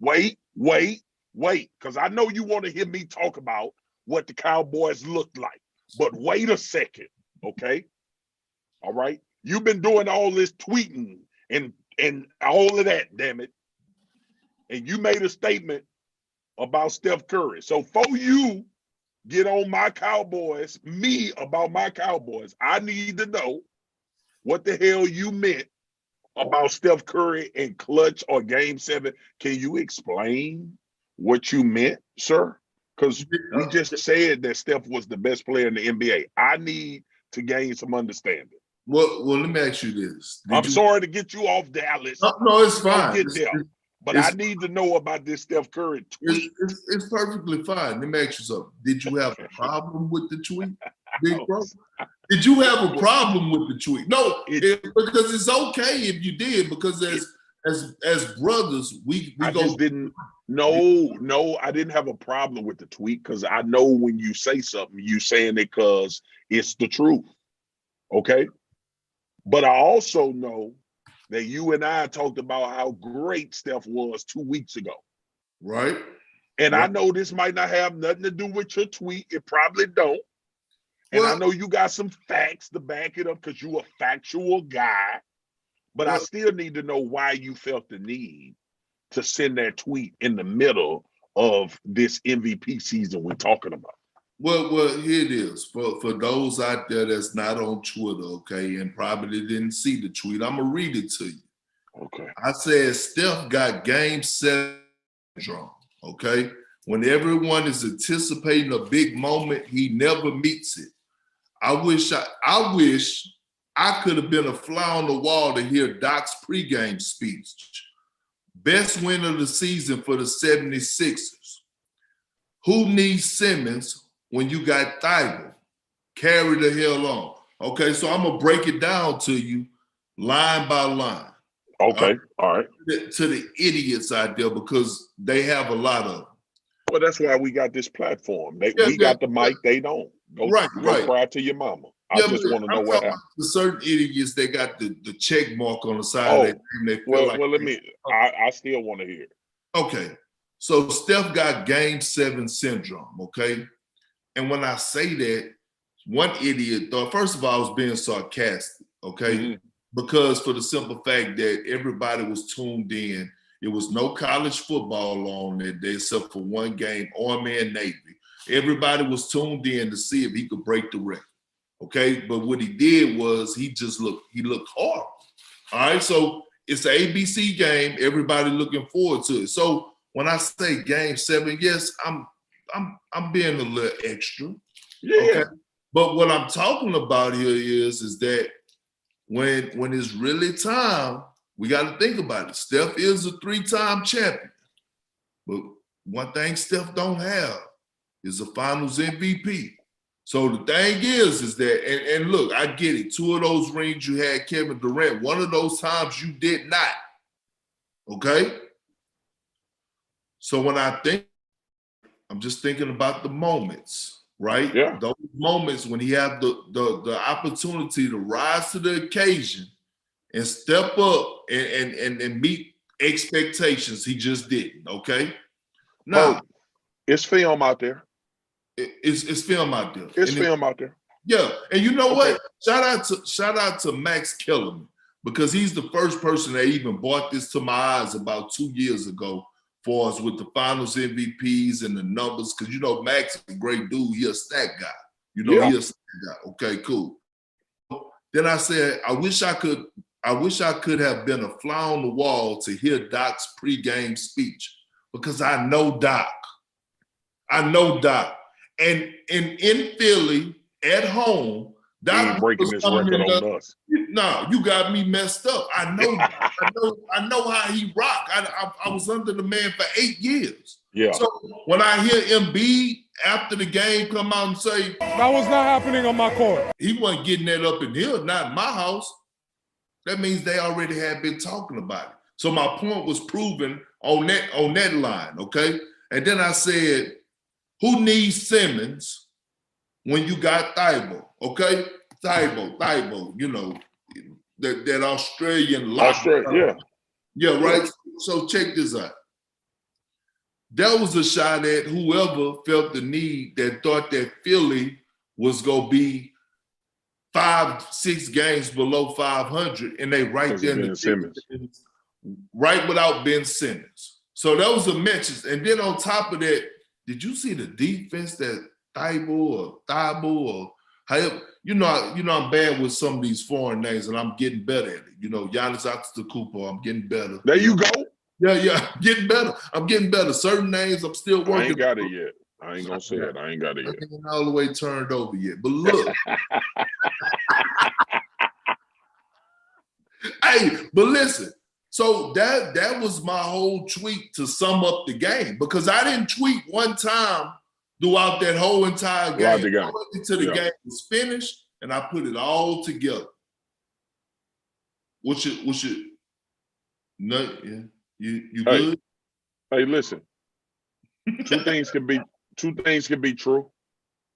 wait, because I know you want to hear me talk about what the Cowboys look like. But wait a second, okay? All right? You've been doing all this tweeting and all of that, damn it. And you made a statement about Steph Curry. So for you get on my Cowboys, me about my Cowboys, I need to know what the hell you meant about Steph Curry and clutch or game 7. Can you explain what you meant, sir? Because we just said that Steph was the best player in the NBA. I need to gain some understanding. Well, let me ask you this. I'm sorry to get you off Dallas. No, it's fine. Get there. But I need to know about this Steph Curry tweet. It's perfectly fine. Let me ask you something. Did you have a problem with the tweet, big bro? Did you have a problem with the tweet? No, because it's okay if you did. Because as brothers, we just didn't. No, I didn't have a problem with the tweet because I know when you say something, you saying it because it's the truth. Okay, but I also know that you and I talked about how great Steph was 2 weeks ago. Right. And I know this might not have nothing to do with your tweet. It probably don't. And I know you got some facts to back it up because you're a factual guy. But I still need to know why you felt the need to send that tweet in the middle of this MVP season we're talking about. Well, here it is. For those out there that's not on Twitter, okay, and probably didn't see the tweet, I'm going to read it to you. Okay. I said Steph got game 7 syndrome, okay? When everyone is anticipating a big moment, he never meets it. I wish I could have been a fly on the wall to hear Doc's pregame speech. Best win of the season for the 76ers. Who needs Simmons when you got Thibault? Carry the hell on. Okay, so I'm going to break it down to you line by line. Okay, all right. To the idiots out there because they have a lot of them. Well, that's why we got this platform. We got the mic, they don't. Go cry to your mama. I just want to know what happened. The certain idiots, they got the check mark on the side of their name. They feel let me. I still want to hear it. Okay, so Steph got game 7 syndrome. Okay, and when I say that, one idiot thought. First of all, I was being sarcastic. Okay, because for the simple fact that everybody was tuned in. It was no college football on that day except for one game, Army and Navy. Everybody was tuned in to see if he could break the record. Okay, but what he did was he looked horrible. All right, so it's an ABC game. Everybody looking forward to it. So when I say game 7, yes, I'm being a little extra. Yeah. Okay? But what I'm talking about here is that when it's really time, we got to think about it. Steph is a 3-time champion. But one thing Steph don't have is a finals MVP. So the thing is that, and look, I get it. 2 of those rings you had Kevin Durant. One of those times you did not. Okay? So when I think, I'm just thinking about the moments, right? Yeah. Those moments when he had the opportunity to rise to the occasion and step up and meet expectations, he just didn't. Okay. Now, it's film out there. It's film out there. It's film out there. Yeah, and you know what? Shout out to Max Kellerman because he's the first person that even brought this to my eyes about 2 years ago for us with the Finals MVPs and the numbers. Because you know Max is a great dude. He's a stat guy. He's a stat guy. Okay, cool. Then I said, I wish I could have been a fly on the wall to hear Doc's pregame speech because I know Doc. And in Philly, at home, Doc breaking this record on us. No, you got me messed up. I know how he rock. I was under the man for 8 years. Yeah. So when I hear Embiid after the game come out and say that was not happening on my court, he wasn't getting that up in here, not in my house. That means they already had been talking about it. So my point was proven on that line, okay? And then I said, who needs Simmons when you got Thibault, okay? Thibault, you know, that Australian lock. Yeah. Yeah, right? So check this out. that was a shot at whoever felt the need that thought that Philly was gonna be 5-6 games below 500, and they right there in Ben the Simmons. right without Ben Simmons. So that was a message. And then on top of that, did you see the defense that Thibault or however, you know I'm bad with some of these foreign names, and I'm getting better at it. You know, Giannis Antetokounmpo, I'm getting better. There you go. Yeah, I'm getting better. I'm getting better. Certain names I'm still working. I ain't got it yet. I ain't gonna say it. I ain't got it yet. I ain't all the way turned over yet. But look. Hey, but listen. So that was my whole tweet to sum up the game, because I didn't tweet one time throughout that whole entire game. I waited until the game was finished, and I put it all together. No, yeah, you good? Hey, listen. Two things can be true,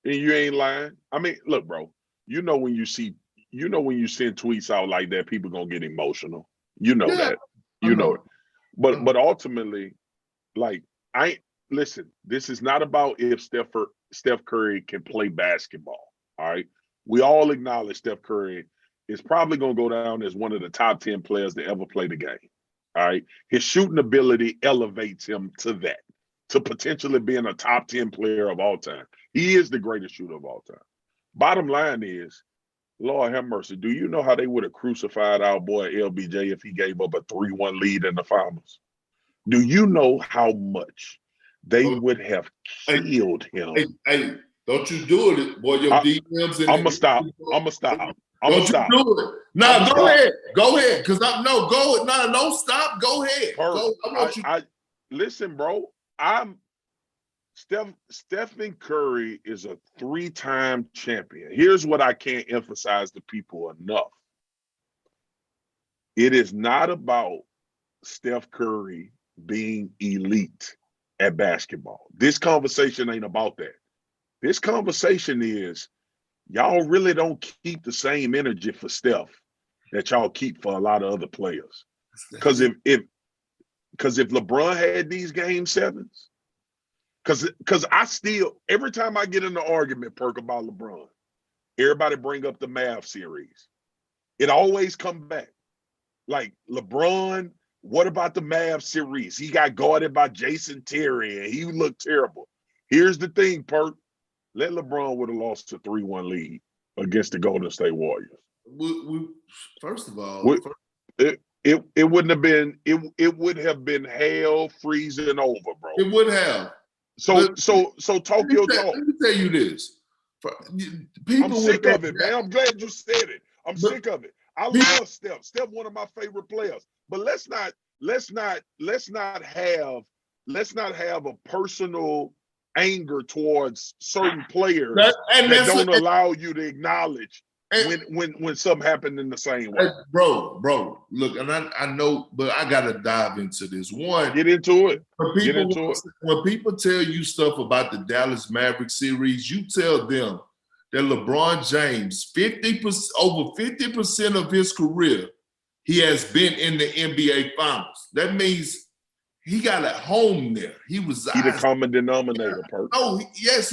and you ain't lying. I mean, look, bro. You know when you send tweets out like that, people gonna get emotional. You know that. You know it. But ultimately, like, listen, this is not about if Steph Curry can play basketball. All right. We all acknowledge Steph Curry is probably gonna go down as one of the top 10 players to ever play the game. All right. His shooting ability elevates him to that, to potentially being a top 10 player of all time. He is the greatest shooter of all time. Bottom line is, Lord have mercy, do you know how they would have crucified our boy LBJ if he gave up a 3-1 lead in the finals? Do you know how much they would have killed him? Hey, don't you do it, boy. Your DMs. I'm gonna stop. Don't you do it. No, go ahead. Go ahead. Because go. No, don't stop. Go ahead. Go. I want you. Listen, bro. Stephen Curry is a 3-time champion. Here's what I can't emphasize to people enough. It is not about Steph Curry being elite at basketball. This conversation ain't about that. This conversation is, y'all really don't keep the same energy for Steph that y'all keep for a lot of other players. Because if LeBron had these game 7s, because I still, every time I get in the argument, Perk, about LeBron, everybody bring up the Mavs series. It always come back. Like, LeBron, what about the Mavs series? He got guarded by Jason Terry, and he looked terrible. Here's the thing, Perk. Let LeBron would have lost a 3-1 lead against the Golden State Warriors. First of all, it wouldn't have been, it would have been hell freezing over, bro. It would have. So talk your talk. Let me tell you this. I'm sick of it, man. I'm glad you said it. I'm sick of it. I love Steph. Steph, one of my favorite players. But let's not have a personal anger towards certain players that don't allow you to acknowledge when something happened in the same way. Bro, look, and I know, but I gotta dive into this. One, get into it. When people tell you stuff about the Dallas Mavericks series, you tell them that LeBron James, over 50% of his career, he has been in the NBA Finals. That means he got a home there. He the common denominator, Perk. No, yes,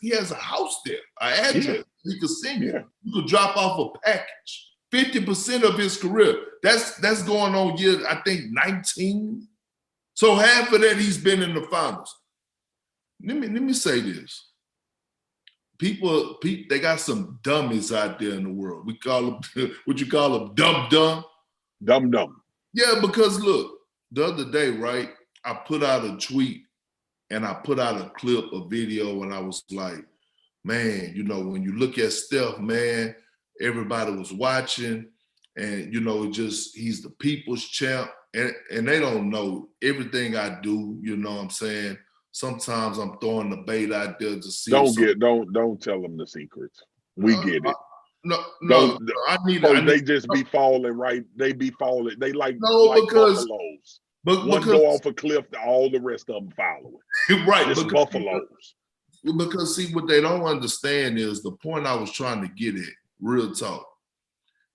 he has a house there, an address. Yeah. He could send you. Yeah. You could drop off a package. 50% of his career. That's going on year, I think, 19. So half of that he's been in the finals. Let me say this. People, they got some dummies out there in the world. We call them, what you call them, dumb. Dumb. Yeah, because look, the other day, right, I put out a tweet and I put out a clip, a video, and I was like, man, you know, when you look at Steph, man, everybody was watching, and, you know, he's the people's champ, and they don't know everything I do, you know what I'm saying? Sometimes I'm throwing the bait out there to see. Don't tell them the secrets. We get it. No, they just be falling, right? They be falling. They like buffaloes. One go off a cliff, all the rest of them following. Right. Just buffaloes. Because see, what they don't understand is the point I was trying to get at, real talk,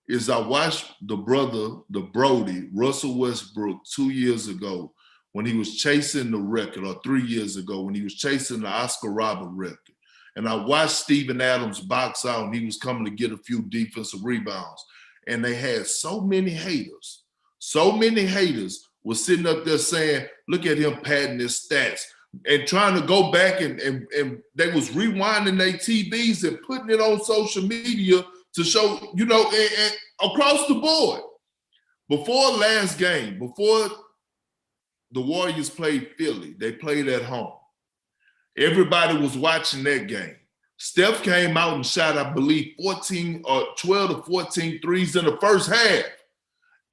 is I watched the Brody, Russell Westbrook, 2 years ago when he was chasing the record, or 3 years ago when he was chasing the Oscar Robert record. And I watched Steven Adams box out, and he was coming to get a few defensive rebounds. And they had so many haters was sitting up there saying, look at him padding his stats, and trying to go back and they was rewinding their TVs and putting it on social media to show, you know, and across the board. Before last game, before the Warriors played Philly, they played at home. Everybody was watching that game. Steph came out and shot, I believe, 14 or 12 to 14 threes in the first half.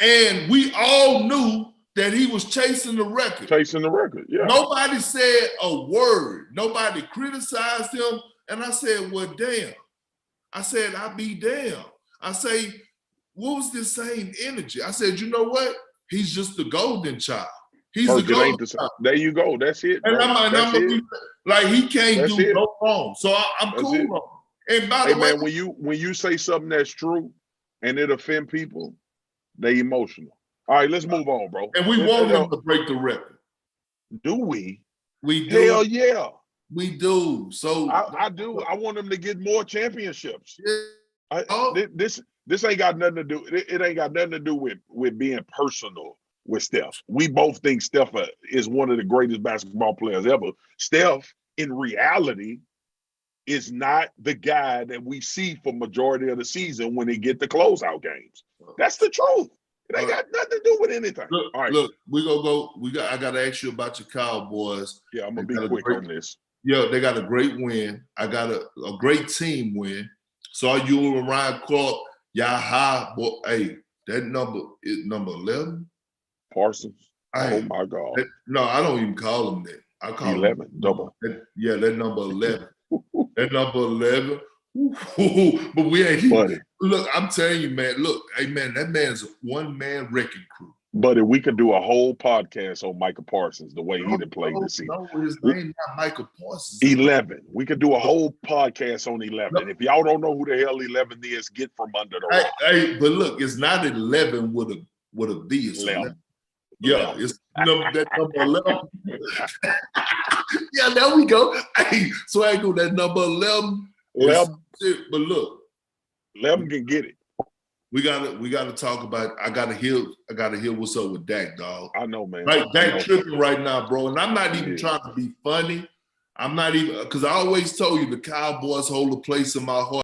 And we all knew that he was chasing the record. Chasing the record, yeah. Nobody said a word. Nobody criticized him. And I said, well, damn. I said, I'll be damn. I say, what was this same energy? I said, you know what? He's just the golden child. He's the golden child. There you go. That's it. Bro. And like, he can't do no wrong. So I'm cool on him. And by the way, man, when you say something that's true and it offend people, they emotional. All right, let's move on, bro. And we want him to break the record. Do we? We do. Hell yeah. We do. So I do. I want him to get more championships. Yeah. This ain't got nothing to do. It ain't got nothing to do with being personal with Steph. We both think Steph is one of the greatest basketball players ever. Steph, in reality, is not the guy that we see for majority of the season when they get the closeout games. That's the truth. It ain't got nothing to do with anything. Look, all right. Look, we gonna go. I gotta ask you about your Cowboys. Yeah, I'm gonna be quick on this. Yeah, they got a great win. I got a great team win. Saw you and Ryan Clark. Y'all high, boy. Hey, that number is number 11. Parsons. Hey, oh my God. No, I don't even call him that. I call 11. him Double. That number 11. That number 11. But we ain't. Buddy. Look, I'm telling you, man. Look, hey, man, that man's a one-man wrecking crew. But if we could do a whole podcast on Michael Parsons, the way he done played this season. No, his name not Michael Parsons. 11. We could do a whole podcast on 11. No. If y'all don't know who the hell 11 is, get from under the rock. Hey, but look, it's not 11 with a V. It's 11. Yeah, it's that number 11. Yeah, there we go. Hey, so I go that number 11. 11. But look, 11 can get it. We gotta talk about. I gotta hear what's up with Dak, dog. I know, man. Like Dak tripping right now, bro. And I'm not even trying to be funny. I'm not even, because I always told you the Cowboys hold a place in my heart.